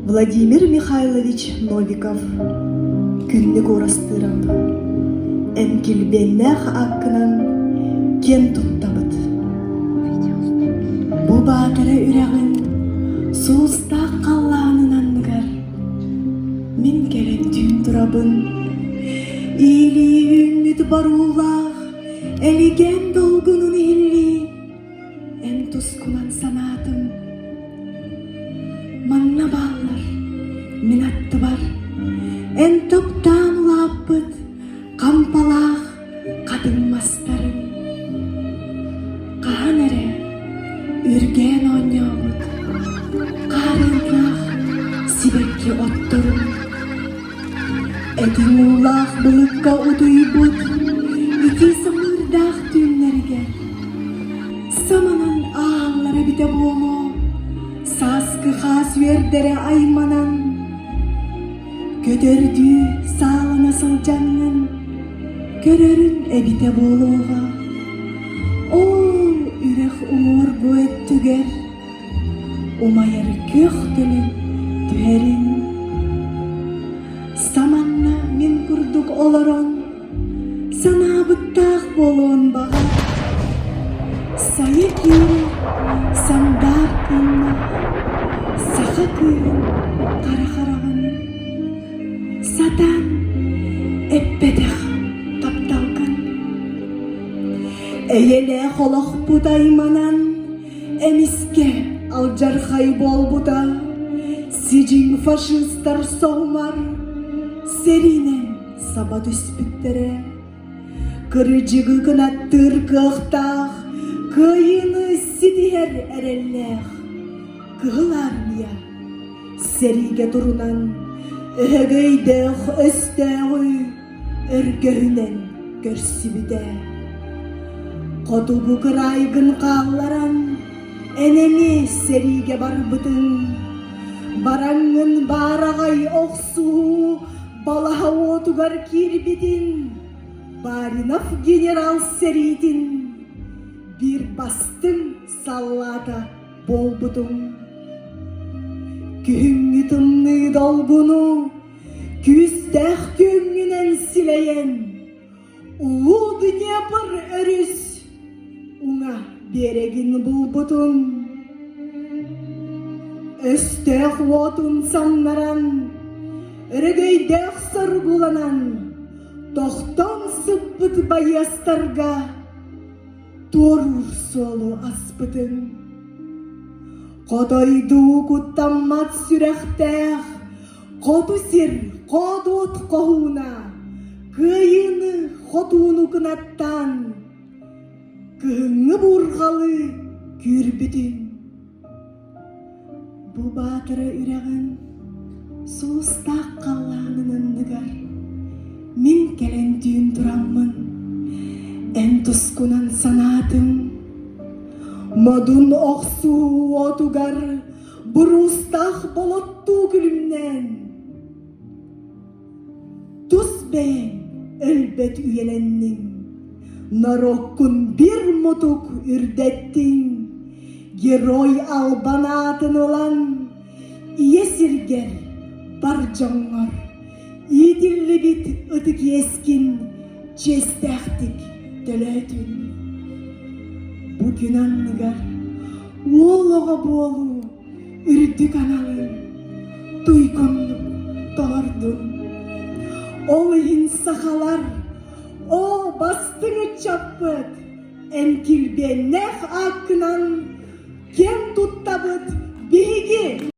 Владимир Михайлович Новиков күннік орастырам. Әмкілбеннәқ аққынан кен тұттабыт. Бұ батыры үрәғін суыстақ қаллағынынан нығар. Мен келен түн тұрабын. Илі үміт барулақ, әліген долгунун илли. Ән тұскунан санатым. Манна баллар, мен атты бар. Ән топтан улаппыт, қампалақ, қатынмастарын. Қаған әрі, үрген ойнауыт. Қарынлақ, сибекке отторым. Әдің улақ бұлыққа ұдуйбыт, ити сымырдақ түнлерге. Саманан ağları bite болу, саскы қас вердері айманан. Көдерді сағына сылжанның, көрерін әбіте болуға. Ол үрек ұмыр көйт түгер, умайыр көк тілін түерін. Саманна мен күрдік оларон, санабыттақ болуын баға. Сайы кері, сандар күнна, сақа күйін қара-қарағын. Сатан әппедіқ тапталғын. Әйелі қолық бұдайманан, әміске алжарқай бол бұда. Сижин фашистар соғмар, серинен сабад үспіттері. Кырыжығы қынаттыр қықтақ, кыйыны сидер әрелләқ. Кығыл армия, сериге тұрынан, өгейдіқ өстәғі, өргөйінен көрсібіде. Қоду бұқырайғын қалларан, әнені сериге бар бұдың. Бараңын барағай оқсу, балаға отуғар кирбедін. Баринов генерал серидін, бір бастың саллада бол бұдың. Күңі тұнны долгуну, күстәқ күңінен сілейен. Улу Днепр өріс, уңа берегін бұл бұдың. Өстәқ отын саннаран, үргейдәқ сыргуланан, тоқтан сыппыт байастарға, торур солу аспытын. Қодойду құттаммат сүрәқтәқ, қоду сир, қоду от қоғуна, күйіні қотуыну күнаттан, күңі бұрғалы күрбітін. Бұ батыры үрәғін суыстақ қаллағынын нығар. Мен келен түйін тұраммын, ән тұскунан санатым. Мадун оқсу отуғар, бұрустақ болотту күлімнен. Тұс бәйін әлбет үйеленнің, нароккун бір мұтук үрдеттің. Герой албанатын olan, иесіргер бар жоңғар. Иділі бит ұтық ескін, честәқтік төләтін. Бүгін анныгар, олыға болу, үрдік аналын, туйконлық тоғырдың. Олығын сақалар, о бастыңы чаппыт, әмкілбеннәқ ақынан кен тұттабыт бігі.